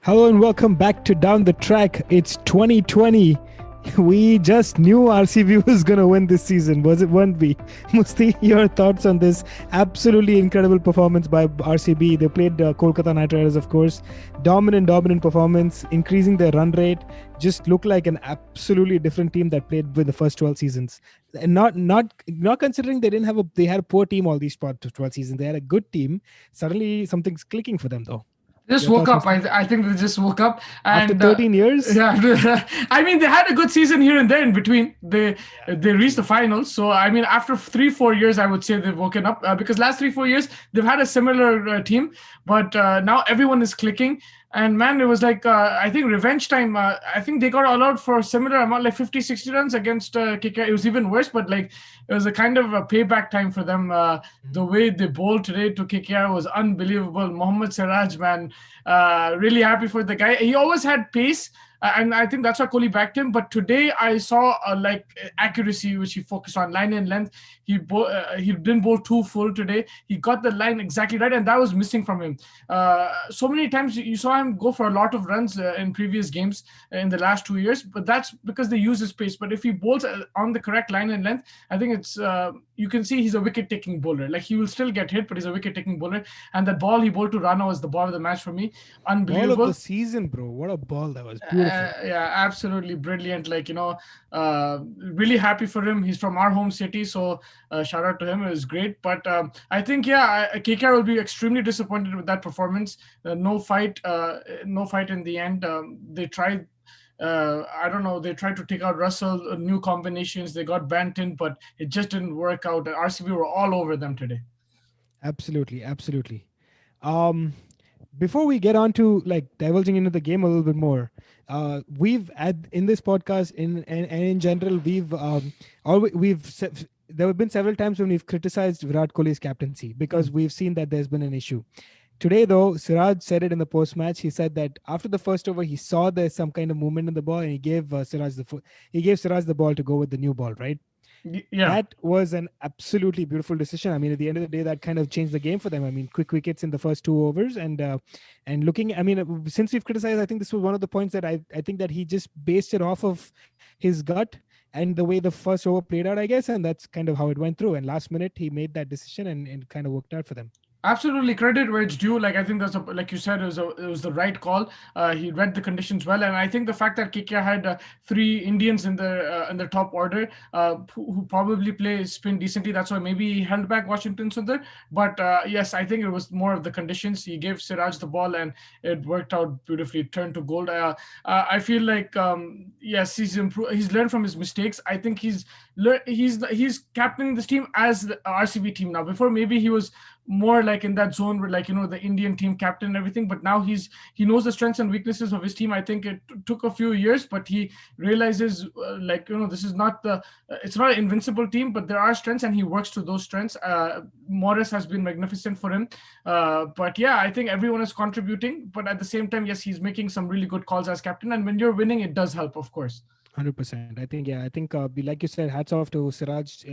Hello and welcome back to Down the Track. It's 2020. We just knew RCB was going to win this season. Won't be? Musti, your thoughts on this absolutely incredible performance by RCB. They played Kolkata Knight Riders, of course. Dominant performance, increasing their run rate. Just looked like an absolutely different team that played with the first 12 seasons. And not considering they had a poor team all these 12 seasons. They had a good team. Suddenly something's clicking for them though. Just Your woke thoughts, up. Musti? I think they just woke up, After and 13 years? yeah. I mean, they had a good season here and there in between. They Yeah, they reached the true. finals. So I mean, after 3-4 years, I would say they've woken up because last 3-4 years they've had a similar team, but now everyone is clicking. And man, it was like I think revenge time. I think they got allowed for a similar amount, like 50, 60 runs against KKR. It was even worse, but like it was a kind of a payback time for them. The way they bowled today to KKR was unbelievable. Mohammed Siraj, man, really happy for the guy. He always had pace, and I think that's why Kohli backed him. But today I saw like accuracy, which he focused on line and length. He didn't bowl too full today. He got the line exactly right, and that was missing from him. So many times you saw him go for a lot of runs in previous games in the last 2 years, but that's because they use his pace. But if he bowls on the correct line and length, I think it's you can see he's a wicket taking bowler. Like he will still get hit, but he's a wicket taking bowler. And that ball he bowled to Rana was the ball of the match for me. Ball of the Unbelievable. season, bro. What a ball that was. Beautiful. Yeah, absolutely brilliant. Like really happy for him. He's from our home city, so shout out to him. It was great. But I think KKR will be extremely disappointed with that performance. No fight in the end. They tried. I don't know. They tried to take out Russell, new combinations. They got Banton, but it just didn't work out. RCB were all over them today. Absolutely. Um, Before we get on to like divulging into the game a little bit more, we've had in this podcast and in general there have been several times when we've criticized Virat Kohli's captaincy because we've seen that there's been an issue. Today, though, Siraj said it in the post match. He said that after the first over, he saw there's some kind of movement in the ball, and he gave Siraj the ball to go with the new ball, right? Yeah. That was an absolutely beautiful decision. I mean, at the end of the day, that kind of changed the game for them. I mean, quick wickets in the first 2 overs, and looking. I mean, since we've criticized, I think this was one of the points that I think that he just based it off of his gut and the way the first over played out, I guess, and that's kind of how it went through. And last minute, he made that decision, and it kind of worked out for them. Absolutely, credit where it's due. Like I think like you said, it was the right call. He read the conditions well, and I think the fact that KKR had three Indians in the top order who probably play spin decently. That's why maybe he held back Washington Sundar. But yes, I think it was more of the conditions. He gave Siraj the ball, and it worked out beautifully. It turned to gold. I feel like yes, he's improved. He's learned from his mistakes. I think he's captaining this team as the RCB team now. Before maybe he was more like in that zone where like the Indian team captain and everything, but now he knows the strengths and weaknesses of his team. I think it took a few years, but he realizes this is not it's not an invincible team, but there are strengths and he works to those strengths. Morris has been magnificent for him, but yeah, I think everyone is contributing, but at the same time, yes, he's making some really good calls as captain, and when you're winning it does help, of course. 100%. I think like you said, hats off to Siraj.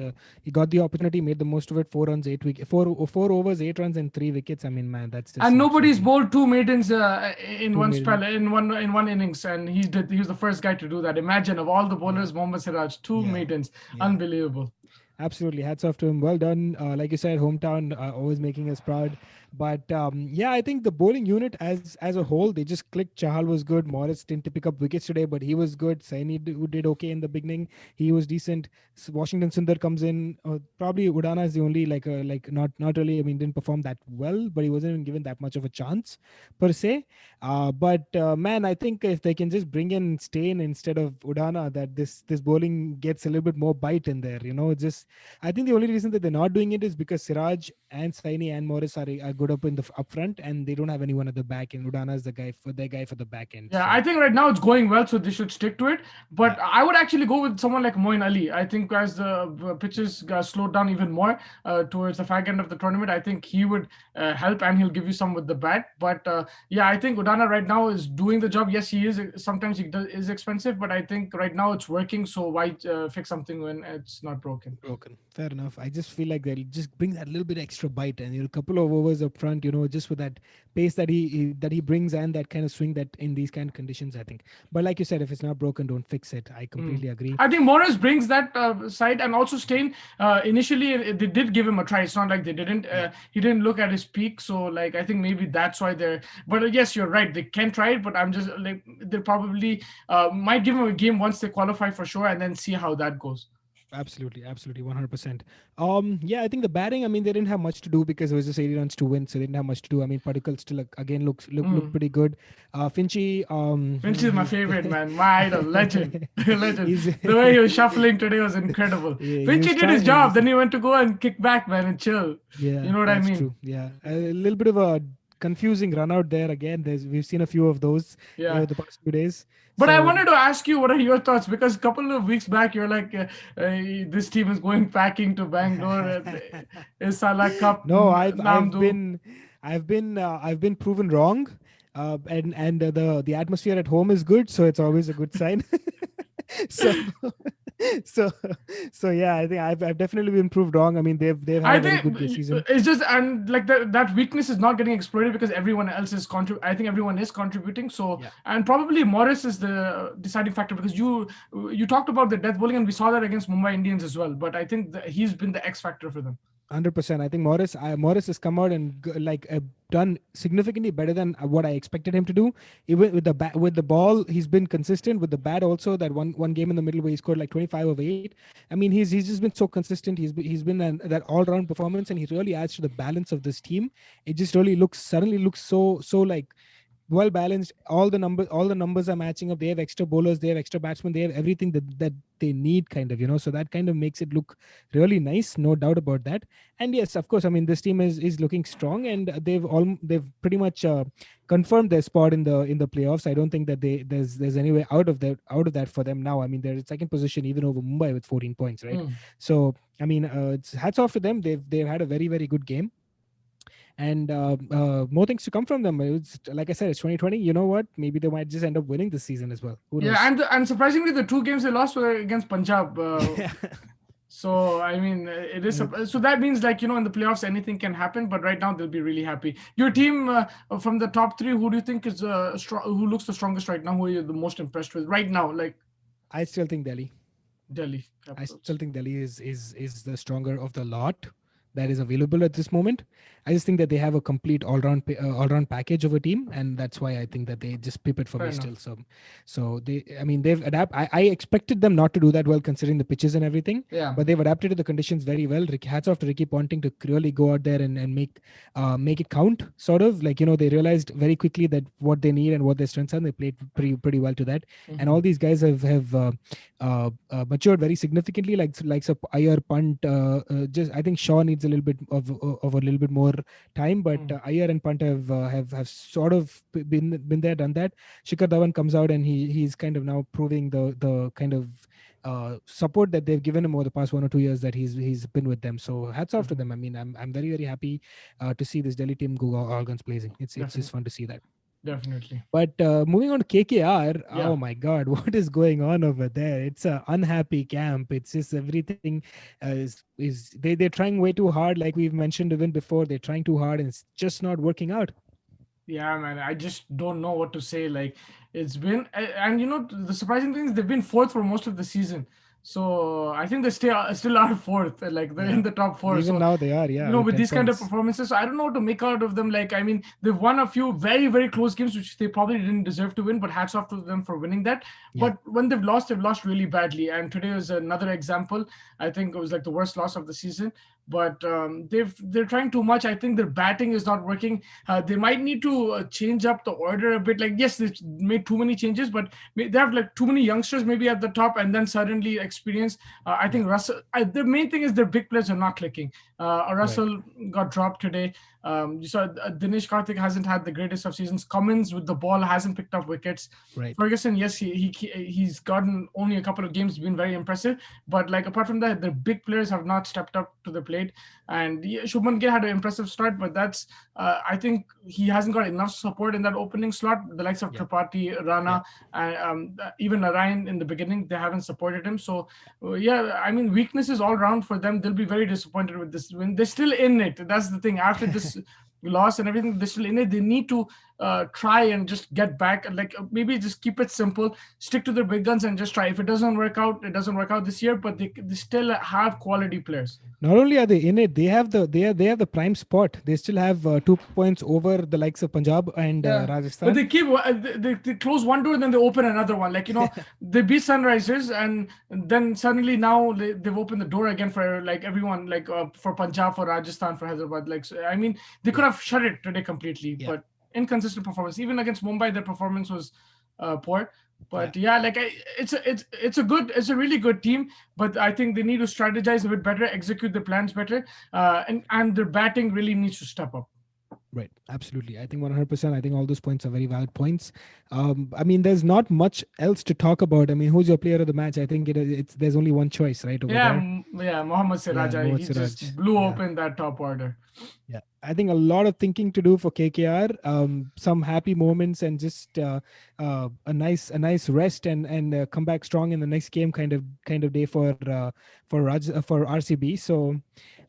He got the opportunity, made the most of it. 4 runs, 8 wickets, four overs, 8 runs, and 3 wickets. I mean, man, that's just And an nobody's absolutely bowled two maidens in two one million. spell in one innings, and he was the first guy to do that. Imagine of all the Yeah, bowlers, Mohammed Siraj, two yeah, maidens, yeah. unbelievable. Absolutely, hats off to him. Well done. Like you said, hometown always making us proud. But yeah, I think the bowling unit as a whole, they just clicked. Chahal was good. Morris didn't pick up wickets today, but he was good. Saini who did okay in the beginning. He was decent. Washington Sundar comes in. Probably Udana is the only like not really. I mean, didn't perform that well, but he wasn't even given that much of a chance per se. But man, I think if they can just bring in Stain instead of Udana, that this bowling gets a little bit more bite in there. Just I think the only reason that they're not doing it is because Siraj and Saini and Morris are good up in the up front, and they don't have anyone at the back end. Udana is the guy for the back end. Yeah, I So think right now it's going well, so they should stick to it. yeah, But I would actually go with someone like Moin Ali. I think as the pitches slowed down even more towards the fag end of the tournament, I think he would help and he'll give you some with the bat. But yeah, I think Udana right now is doing the job. Yes, he is. Sometimes is expensive, but I think right now it's working. So why fix something when it's not broken? broken. Fair enough. I just feel like they'll just bring that little bit extra bite, and a couple of overs up front, just with that pace that he brings and that kind of swing that in these kind of conditions, I think. But like you said, if it's not broken, don't fix it. I Mm. completely agree. I think Morris brings that side, and also Stein. Initially, they did give him a try. It's not like they didn't. Yeah. He didn't look at his peak, so like I think maybe that's why they're. But yes, you're right. They can try it, but I'm just like they probably might give him a game once they qualify for sure, and then see how that goes. Absolutely, absolutely, 100%. Yeah, I think the batting. I mean, they didn't have much to do because it was just 80 runs to win, so they didn't have much to do. I mean, Particle still again look Mm. pretty good. Finchy, Finch is my favorite man, my idol, legend, legend. he's The way he was shuffling today was incredible. he Finchy was did his trying. He job, was, then he went to go and kick back, man, and chill. yeah, You know what I that's mean? true. Yeah, a little bit of a confusing run out there again. We've seen a few of those, Yeah. the past few days. But I So wanted to ask you, what are your thoughts? Because a couple of weeks back, you're like, this team is going packing to Bangalore. Is Salah Cup no, I've Namdu? been I've been proven wrong, and the atmosphere at home is good, so it's always a good sign. So so so yeah, I think I've definitely been proved wrong. I mean, they've had I a very think good season. it's just, and like that weakness is not getting exploited because everyone else is I think everyone is contributing. So, Yeah. and probably Morris is the deciding factor, because you talked about the death bowling, and we saw that against Mumbai Indians as well. But I think that he's been the X factor for them. 100%. I think Morris has come out and done significantly better than what I expected him to do. Even with the with the ball, he's been consistent. With the bat also, that one game in the middle where he scored like 25 of 8. I mean, he's just been so consistent. He's been that all round performance, and he really adds to the balance of this team. It just really suddenly looks so like well balanced. All the numbers are matching up. They have extra bowlers, they have extra batsmen, they have everything that they need, kind of, so that kind of makes it look really nice, no doubt about that. And yes, of course, I mean, this team is looking strong, and they've pretty much confirmed their spot in the playoffs. I don't think that there's any way out of that for them now. I mean, they're in second position even over Mumbai with 14 points, right? Mm. So I mean, it's hats off to them. They've had a very, very good game, and more things to come from them. It's, like I said, it's 2020. You know what? Maybe they might just end up winning this season as well. Who Yeah, knows? and surprisingly, the two games they lost were against Punjab. Yeah. So I mean, it is Uh, so that means, like, in the playoffs anything can happen. But right now they'll be really happy. Your team, from the top three, who do you think is who looks the strongest right now? Who are you the most impressed with right now? Like I still think Delhi. Delhi I still Capitals. think Delhi is the stronger of the lot that is available at this moment. I just think that they have a complete all round package of a team, and that's why I think that they just pip it for Fair me still. enough. So I mean, they've adapt. I expected them not to do that well considering the pitches and everything, Yeah. but they've adapted to the conditions very well. Hats off to Ricky Ponting to really go out there and make it count. Sort of like, they realized very quickly that what they need and what their strengths are. And they played pretty well to that, and Hmm. all these guys have matured very significantly. Like so Iyer, Punt. Just I think Shaw needs a little bit of a little bit more time, but Mm. Iyer and Punt have sort of been there, done that. Shikhar Dhawan comes out, and he's kind of now proving the kind of support that they've given him over the past 1 or 2 years that he's been with them. So hats off to Hmm. them. I mean, I'm very, very happy to see this Delhi team go all guns blazing. It's just Definitely. fun to see that. Definitely. But moving on to KKR, Yeah. oh my God, what is going on over there? It's a unhappy camp. It's just everything they're trying way too hard, like we've mentioned even before. They're trying too hard, and it's just not working out. Yeah, man. I just don't know what to say. Like, it's been, and the surprising thing is they've been fourth for most of the season. So I think they still are fourth. Like they're in Yeah, the top four. even So now they are. Yeah, with with 10 these kind of points. performances, so I don't know what to make out of them. Like, I mean, they've won a few very, very close games, which they probably didn't deserve to win, but hats off to them for winning that. Yeah, But when they've lost really badly. And today was another example. I think it was like the worst loss of the season. But they're trying too much. I think their batting is not working. They might need to change up the order a bit. Like, yes, they made too many changes, but they have like too many youngsters maybe at the top, and then suddenly experience. I yeah, think Russell. The main thing is their big players are not clicking. right, Russell got dropped today. You saw Dinesh Karthik hasn't had the greatest of seasons. Cummins with the ball hasn't picked up wickets. right. Ferguson, yes, he's gotten only a couple of games, been very impressive. But like apart from that, the big players have not stepped up to the plate. And yeah, Shubman Gill had an impressive start, but that's I think he hasn't got enough support in that opening slot. The likes of Yeah, Tripathi, yeah, Rana, and even Narayan in the beginning, they haven't supported him. So So yeah, I mean, weaknesses all round for them. They'll be very disappointed with this win. They're still in it. That's the thing. After this loss and everything, they're still in it. They need to try and just get back. Like maybe just keep it simple, stick to their big guns, and just try. If it doesn't work out, it doesn't work out this year. But they still have quality players. Not only are they in it, they have the prime spot. They still have 2 points over the likes of Punjab and Yeah, but Rajasthan. they keep they close one door and then they open another one. Like they beat Sunrisers and then suddenly now they've opened the door again for like everyone, like for Punjab, for Rajasthan, for Hyderabad. Like so, I mean, they could have shut it today completely, Yeah, but inconsistent performance. Even against Mumbai, their performance was poor. yeah. But yeah, like it's a really good team, but I think they need to strategize a bit better, execute the plans better, and their batting really needs to step up. Right, absolutely. I think 100%. I think all those points are very valid points. I mean, there's not much else to talk about. I mean, who's your player of the match? I think it's there's only one choice, right, over Yeah, there. yeah, Mohammed Yeah, Siraj, Mohammad he just Siraj. blew Yeah, open that top order. yeah. I think a lot of thinking to do for KKR. Some happy moments and just a nice rest and come back strong in the next game kind of day for RCB. So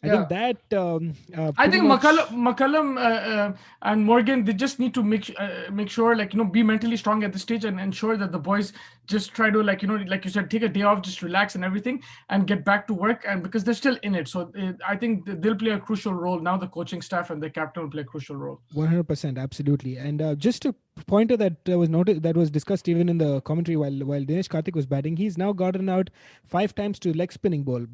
I think Yeah, that I pretty think much. McCullum and Morgan, they just need to make sure, like be mentally strong at this stage and ensure that the boys just try to, like like you said, take a day off, just relax and everything, and get back to work. And because they're still in it, so I think they'll play a crucial role now. The coaching staff and the captain will play a crucial role. 100%, absolutely. And just a pointer that was noted, that was discussed even in the commentary while Dinesh Karthik was batting. He's now gotten out 5 times to leg spinning ball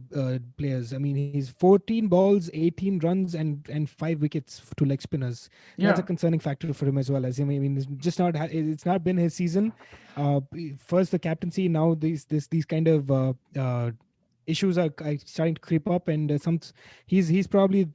players. I mean, he's 14 balls, 18 runs, and 5 wickets to leg spinners. That's a Yeah, concerning factor for him as well. As I mean, it's just not it's not been his season. Uh, First the captaincy, now these kind of issues are starting to creep up, and he's probably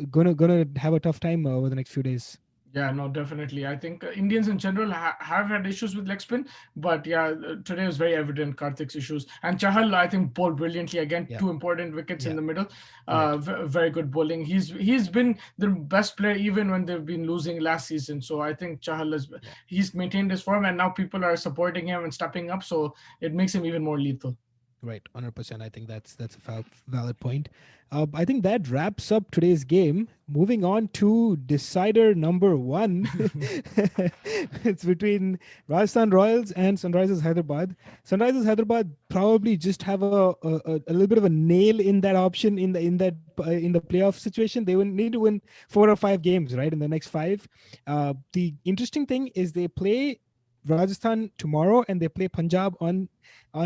gonna have a tough time over the next few days. yeah, no, definitely. I think Indians in general have had issues with leg spin, but yeah, today was very evident Karthik's issues. And Chahal, I think, bowled brilliantly again. Yeah, Two important wickets in yeah, the middle. right. Very good bowling. He's been the best player even when they've been losing last season. So I think Chahal Yeah, he's maintained his form, and now people are supporting him and stepping up. So it makes him even more lethal. right. 100%. I think that's a valid point. I think that wraps up today's game. Moving on to decider number one. It's between Rajasthan Royals and Sunrisers Hyderabad. Sunrisers Hyderabad probably just have a little bit of a nail in that option in the playoff situation. They will need to win 4 or 5 games, right, in the next five. The interesting thing is they play Rajasthan tomorrow and they play Punjab on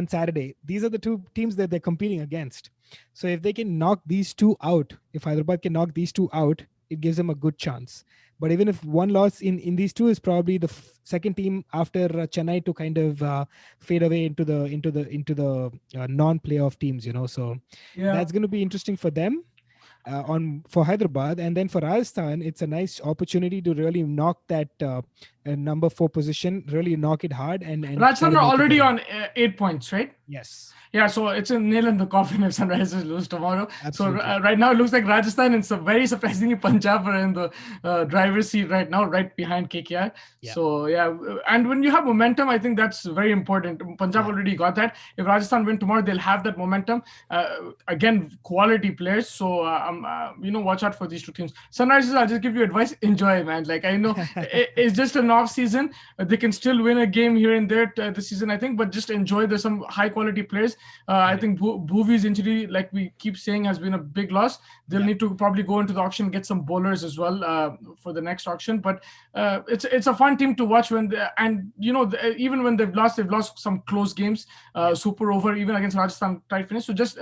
Saturday. These are the two teams that they're competing against. So if they can knock these two out, if Hyderabad can knock these two out, it gives them a good chance. But even if one loss in these two is probably the second team after Chennai to kind of fade away into the non-playoff teams, So Yeah. that's going to be interesting for them on for Hyderabad, and then for Rajasthan, it's a nice opportunity to really knock that number 4 position, really knock it hard, and try Rajasthan to are make it already there. on 8 points, right? Yes, Yeah, so it's a nail in the coffin if Sunrisers lose tomorrow. So absolutely. right now it looks like Rajasthan and very surprisingly Punjab are in the driver's seat right now, right behind KKR. Yeah, So yeah, and when you have momentum, I think that's very important. Punjab yeah. already got that. If Rajasthan win tomorrow, they'll have that momentum. Again, quality players. So watch out for these two teams. Sunrisers, I'll just give you advice: enjoy, man. Like I know it's just an off season. They can still win a game here and there this season, I think, but just enjoy. There's some high quality players. I Right. think Bhuvi's injury, like we keep saying, has been a big loss. They'll Yeah. need to probably go into the auction and get some bowlers as well for the next auction. But it's a fun team to watch even when they've lost some close games. Yeah. Super over even against Rajasthan tight finish. So just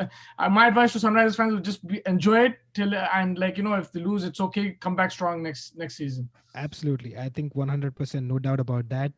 my advice to Sunrisers fans will just enjoy it till and if they lose, it's okay. Come back strong next season. Absolutely. I think 100%, no doubt about that.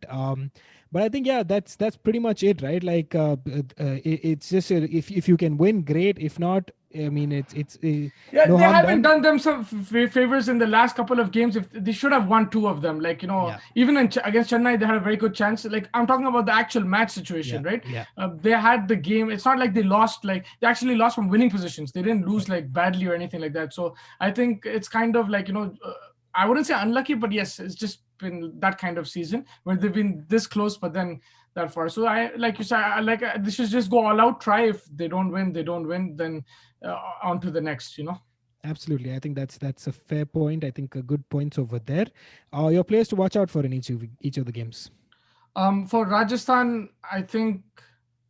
But I think, yeah, that's pretty much it, right? Like, it's just if you can win, great. If not, I mean, it's Yeah, no they harm haven't done. done them some favors in the last couple of games. If they should have won two of them, Yeah. even against Chennai, they had a very good chance. Like I'm talking about the actual match Yeah. situation, right? Yeah. They had the game. It's not like they lost. Like they actually lost from winning positions. They didn't lose Right. like badly or anything like that. So I think it's kind of like I wouldn't say unlucky, but yes, it's just been that kind of season where they've been this close, but then that far. So I, like you said, they should just go all out. Try. If they don't win, they don't win. Then on to the next. Absolutely, I think that's a fair point. I think good points over there. Your players to watch out for in each of the games. For Rajasthan, I think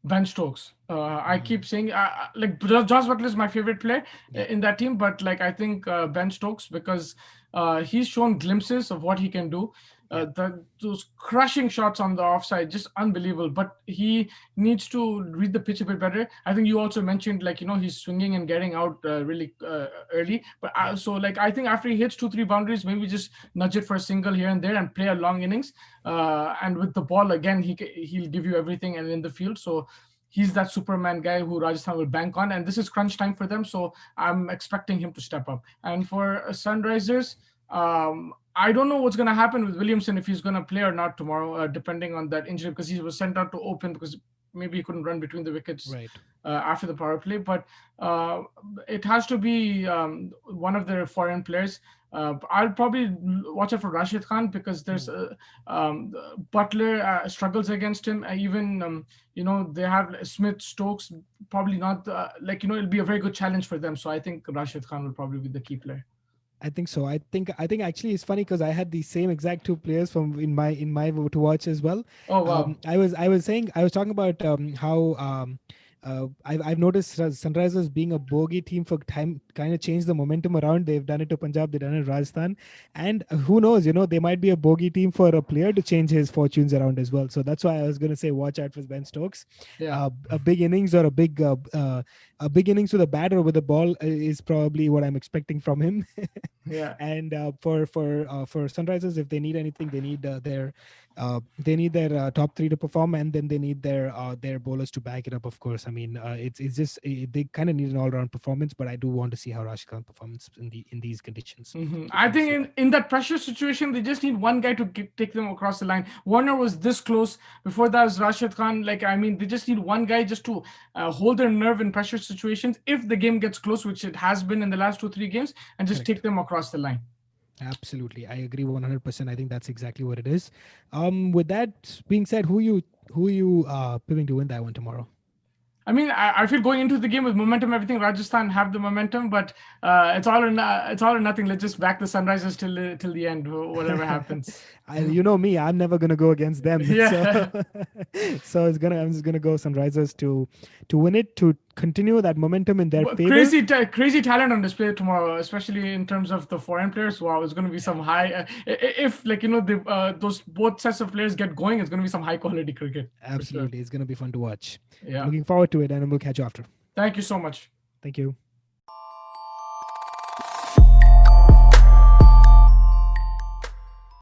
Ben Stokes. I keep Mhm. saying like Josh Butler is my favorite player Yeah, in that team, but like I think Ben Stokes, because he's shown glimpses of what he can do. yeah, Those crushing shots on the offside, just unbelievable. But he needs to read the pitch a bit better. I think you also mentioned, like, he's swinging and getting out really early. But yeah. so, like, I think after he hits 2-3 boundaries, maybe just nudge it for a single here and there and play a long innings. And with the ball again, he'll give you everything and in the field. So he's that Superman guy who Rajasthan will bank on, and this is crunch time for them. So I'm expecting him to step up. And for Sunrisers, I don't know what's going to happen with Williamson, if he's going to play or not tomorrow, depending on that injury, because he was sent out to open because maybe he couldn't run between the wickets Right. after the power play. But uh, it has to be one of their foreign players. I'll probably watch out for Rashid Khan, because there's Mm. Butler struggles against him. Even they have Smith, Stokes. Probably not. It'll be a very good challenge for them. So I think Rashid Khan will probably be the key player. I think so. I think actually it's funny because I had the same exact two players from in my to watch as well. Oh wow. I was talking about how I've noticed Sunrisers being a bogey team for time kind of changed the momentum around. They've done it to Punjab, they've done it to Rajasthan, and who knows? They might be a bogey team for a player to change his fortunes around as well. So that's why I was going to say watch out for Ben Stokes. Yeah. A big innings or a big innings with a bat or with a ball is probably what I'm expecting from him. Yeah. And for Sunrisers, if they need anything, they need their top three to perform, and then they need their bowlers to back it up. Of course, I mean it's just they kind of need an all round performance, but I do want to see how Rashid Khan performs in these conditions. Just I want to think see that. in that pressure situation, they just need one guy to take them across the line. Warner was this close. Before that was Rashid Khan. Like, I mean, they just need one guy just to hold their nerve in pressure situations. If the game gets close, which it has been in the last 2-3 games, and just take Correct. them across the line. Absolutely, I agree 100%. I think that's exactly what it is. With that being said, who you picking to win that one tomorrow? I mean, I feel going into the game with momentum, everything. Rajasthan have the momentum, but it's all or nothing. Let's just back the Sunrisers till the end, whatever happens. You know me, I'm never gonna go against them. So, Yeah. so I'm just gonna go Sunrisers to win it, to continue that momentum in their But favor. crazy talent on display tomorrow, especially in terms of the foreign players. Wow, it's going to be some high. If, like, those both sets of players get going, it's going to be some high quality cricket for sure. Absolutely, it's gonna be fun to watch. Yeah. Looking forward to it, and we'll catch you after. Thank you so much. Thank you.